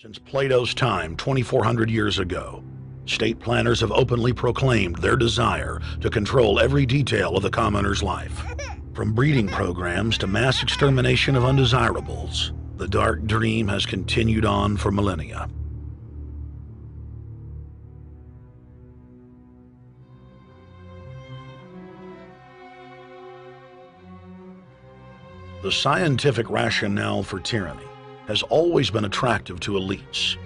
Since Plato's time 2,400 years ago, state planners have openly proclaimed their desire to control every detail of the commoner's life. From breeding programs to mass extermination of undesirables, the dark dream has continued on for millennia. The scientific rationale for tyranny has always been attractive to elites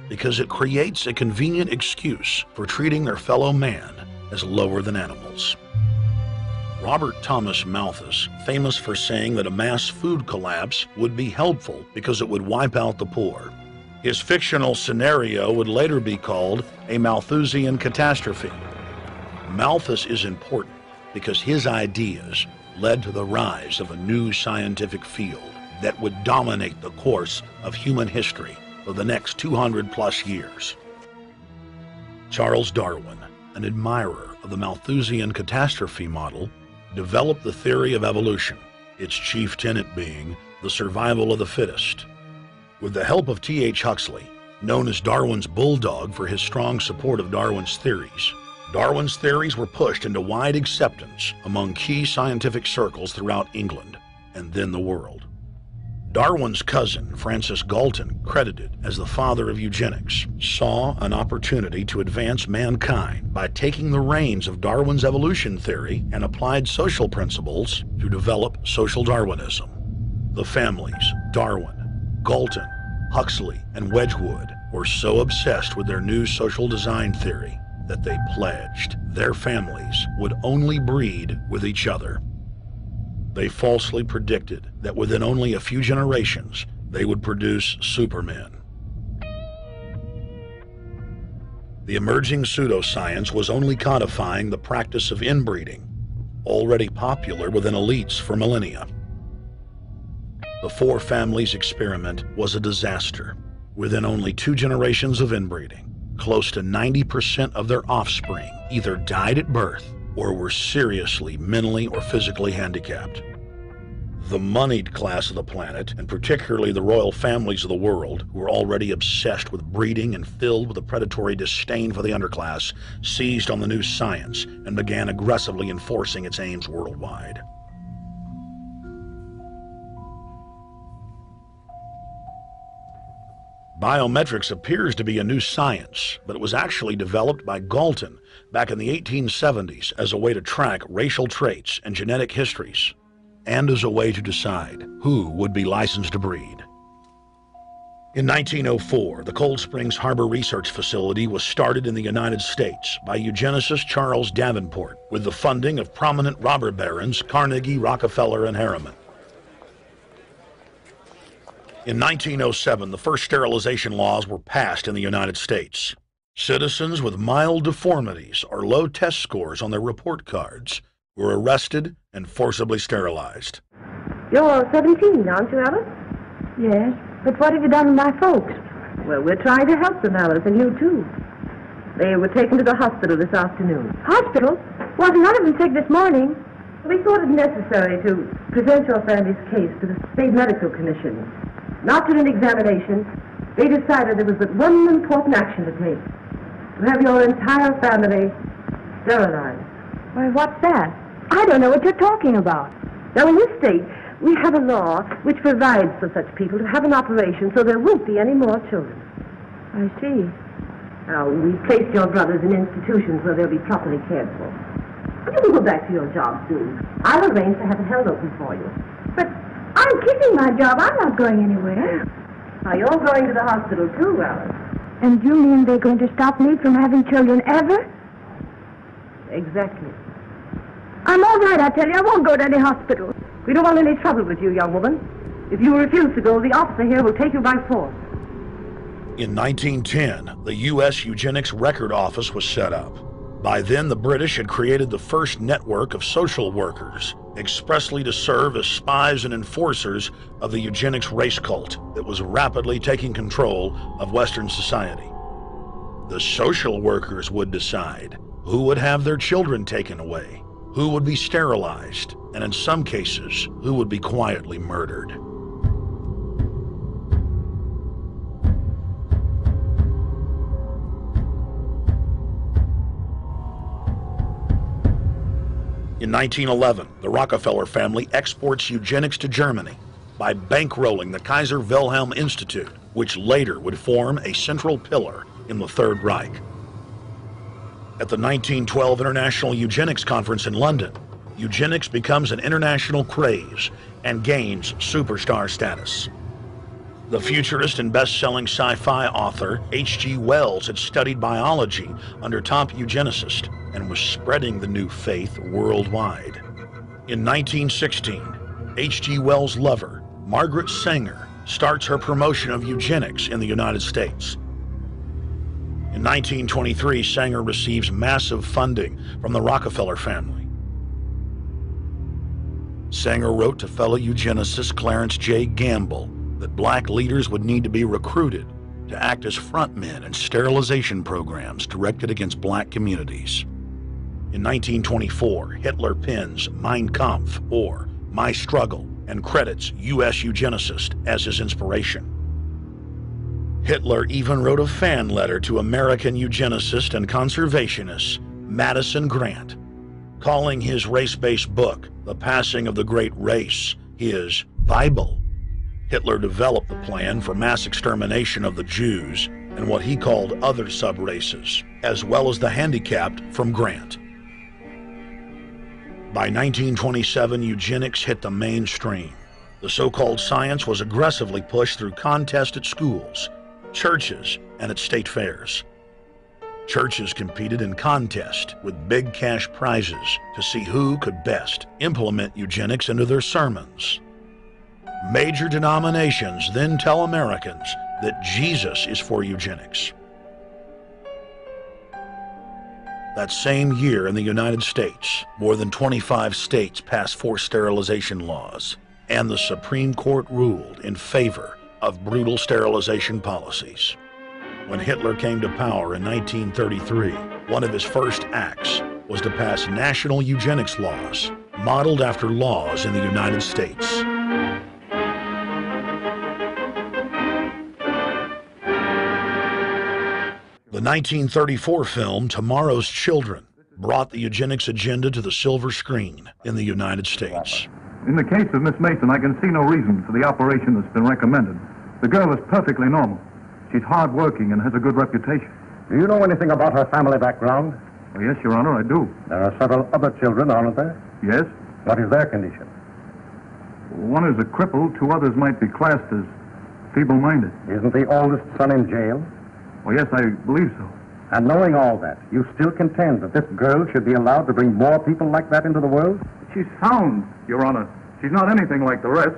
because it creates a convenient excuse for treating their fellow man as lower than animals. Robert Thomas Malthus, famous for saying that a mass food collapse would be helpful because it would wipe out the poor. His fictional scenario would later be called a Malthusian catastrophe. Malthus is important because his ideas led to the rise of a new scientific field that would dominate the course of human history for the next 200+ years. Charles Darwin, an admirer of the Malthusian catastrophe model, developed the theory of evolution, its chief tenet being the survival of the fittest. With the help of T.H. Huxley, known as Darwin's bulldog for his strong support of Darwin's theories were pushed into wide acceptance among key scientific circles throughout England and then the world. Darwin's cousin, Francis Galton, credited as the father of eugenics, saw an opportunity to advance mankind by taking the reins of Darwin's evolution theory and applied social principles to develop social Darwinism. The families Darwin, Galton, Huxley, and Wedgwood were so obsessed with their new social design theory that they pledged their families would only breed with each other. They falsely predicted that within only a few generations, they would produce supermen. The emerging pseudoscience was only codifying the practice of inbreeding, already popular within elites for millennia. The four families experiment was a disaster. Within only 2 generations of inbreeding, close to 90% of their offspring either died at birth or were seriously mentally or physically handicapped. The moneyed class of the planet, and particularly the royal families of the world, who were already obsessed with breeding and filled with a predatory disdain for the underclass, seized on the new science and began aggressively enforcing its aims worldwide. Biometrics appears to be a new science, but it was actually developed by Galton back in the 1870s as a way to track racial traits and genetic histories, and as a way to decide who would be licensed to breed. In 1904, the Cold Springs Harbor Research Facility was started in the United States by eugenicist Charles Davenport with the funding of prominent robber barons Carnegie, Rockefeller, and Harriman. In 1907, the first sterilization laws were passed in the United States. Citizens with mild deformities or low test scores on their report cards were arrested and forcibly sterilized. You're 17, aren't you, Alice? Yes, but what have you done with my folks? Well, we're trying to help them, Alice, and you too. They were taken to the hospital this afternoon. Hospital? Wasn't none of them sick this morning? We thought it necessary to present your family's case to the State Medical Commission. After an examination, they decided there was but one important action to take: to have your entire family sterilized. Why, what's that? I don't know what you're talking about. Now, in this state, we have a law which provides for such people to have an operation so there won't be any more children. I see. Now, we've placed your brothers in institutions where they'll be properly cared for. You can go back to your job soon. I'll arrange to have it held open for you. But I'm keeping my job. I'm not going anywhere. Now, you're going to the hospital too, Alice. And you mean they're going to stop me from having children ever? Exactly. I'm all right, I tell you. I won't go to any hospital. We don't want any trouble with you, young woman. If you refuse to go, the officer here will take you by force. In 1910, the U.S. Eugenics Record Office was set up. By then, the British had created the first network of social workers, expressly to serve as spies and enforcers of the eugenics race cult that was rapidly taking control of Western society. The social workers would decide who would have their children taken away, who would be sterilized, and in some cases, who would be quietly murdered. In 1911, the Rockefeller family exports eugenics to Germany by bankrolling the Kaiser Wilhelm Institute, which later would form a central pillar in the Third Reich. At the 1912 International Eugenics Conference in London, eugenics becomes an international craze and gains superstar status. The futurist and best-selling sci-fi author H.G. Wells had studied biology under top eugenicists and was spreading the new faith worldwide. In 1916, H.G. Wells' lover, Margaret Sanger, starts her promotion of eugenics in the United States. In 1923, Sanger receives massive funding from the Rockefeller family. Sanger wrote to fellow eugenicist Clarence J. Gamble that black leaders would need to be recruited to act as frontmen in sterilization programs directed against black communities. In 1924, Hitler pens Mein Kampf, or My Struggle, and credits U.S. eugenicists as his inspiration. Hitler even wrote a fan letter to American eugenicist and conservationist Madison Grant, calling his race-based book, The Passing of the Great Race, his Bible. Hitler developed the plan for mass extermination of the Jews and what he called other sub-races, as well as the handicapped, from Grant. By 1927, eugenics hit the mainstream. The so-called science was aggressively pushed through contests at schools, churches, and at state fairs. Churches competed in contests with big cash prizes to see who could best implement eugenics into their sermons. Major denominations then tell Americans that Jesus is for eugenics. That same year in the United States, more than 25 states passed forced sterilization laws, and the Supreme Court ruled in favor of brutal sterilization policies. When Hitler came to power in 1933, one of his first acts was to pass national eugenics laws, modeled after laws in the United States. The 1934 film Tomorrow's Children brought the eugenics agenda to the silver screen in the United States. In the case of Miss Mason, I can see no reason for the operation that's been recommended. The girl is perfectly normal. She's hard-working and has a good reputation. Do you know anything about her family background? Oh, yes, Your Honor, I do. There are several other children, aren't there? Yes. What is their condition? One is a cripple. Two others might be classed as feeble-minded. Isn't the oldest son in jail? Oh, yes, I believe so. And knowing all that, you still contend that this girl should be allowed to bring more people like that into the world? She's sound, Your Honor. She's not anything like the rest.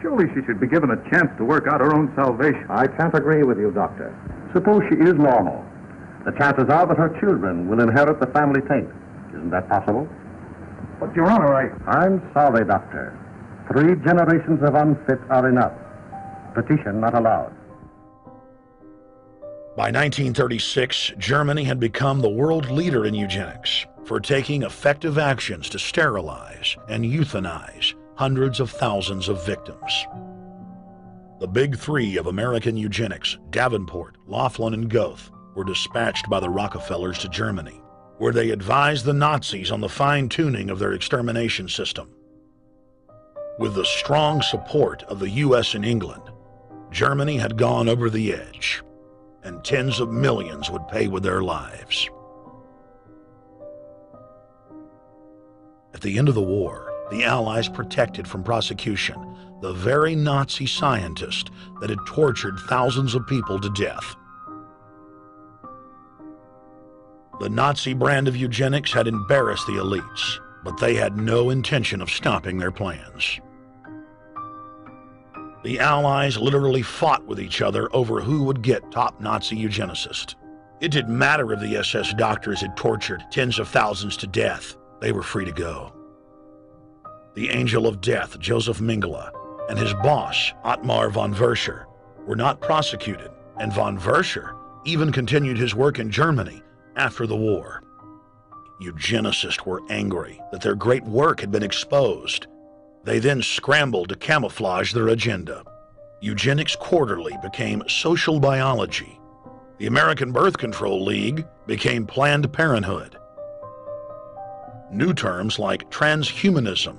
Surely she should be given a chance to work out her own salvation. I can't agree with you, Doctor. Suppose she is normal. The chances are that her children will inherit the family taint. Isn't that possible? But, Your Honor, I'm sorry, Doctor. 3 generations of unfit are enough. Petition not allowed. By 1936, Germany had become the world leader in eugenics for taking effective actions to sterilize and euthanize hundreds of thousands of victims. The big 3 of American eugenics, Davenport, Laughlin, and Goethe, were dispatched by the Rockefellers to Germany, where they advised the Nazis on the fine-tuning of their extermination system. With the strong support of the U.S. and England, Germany had gone over the edge, and tens of millions would pay with their lives. At the end of the war, the Allies protected from prosecution the very Nazi scientist that had tortured thousands of people to death. The Nazi brand of eugenics had embarrassed the elites, but they had no intention of stopping their plans. The Allies literally fought with each other over who would get top Nazi eugenicist. It didn't matter if the SS doctors had tortured tens of thousands to death. They were free to go. The Angel of Death, Joseph Mengele, and his boss, Ottmar von Verscher, were not prosecuted, and von Verscher even continued his work in Germany after the war. Eugenicists were angry that their great work had been exposed. They then scrambled to camouflage their agenda. Eugenics Quarterly became Social Biology. The American Birth Control League became Planned Parenthood. New terms like transhumanism,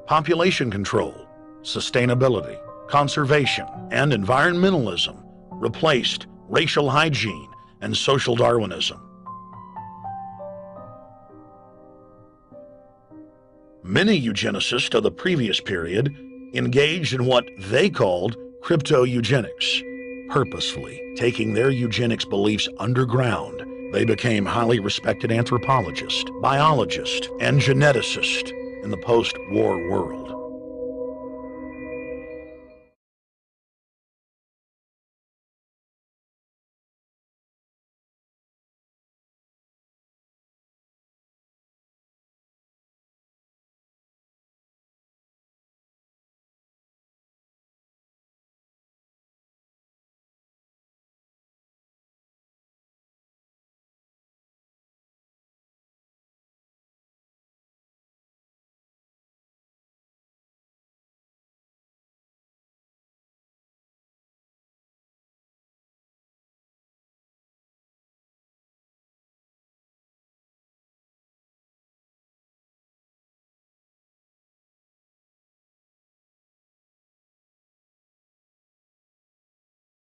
population control, sustainability, conservation, and environmentalism replaced racial hygiene and social Darwinism. Many eugenicists of the previous period engaged in what they called crypto-eugenics, purposefully taking their eugenics beliefs underground. They became highly respected anthropologists, biologists, and geneticists in the post-war world.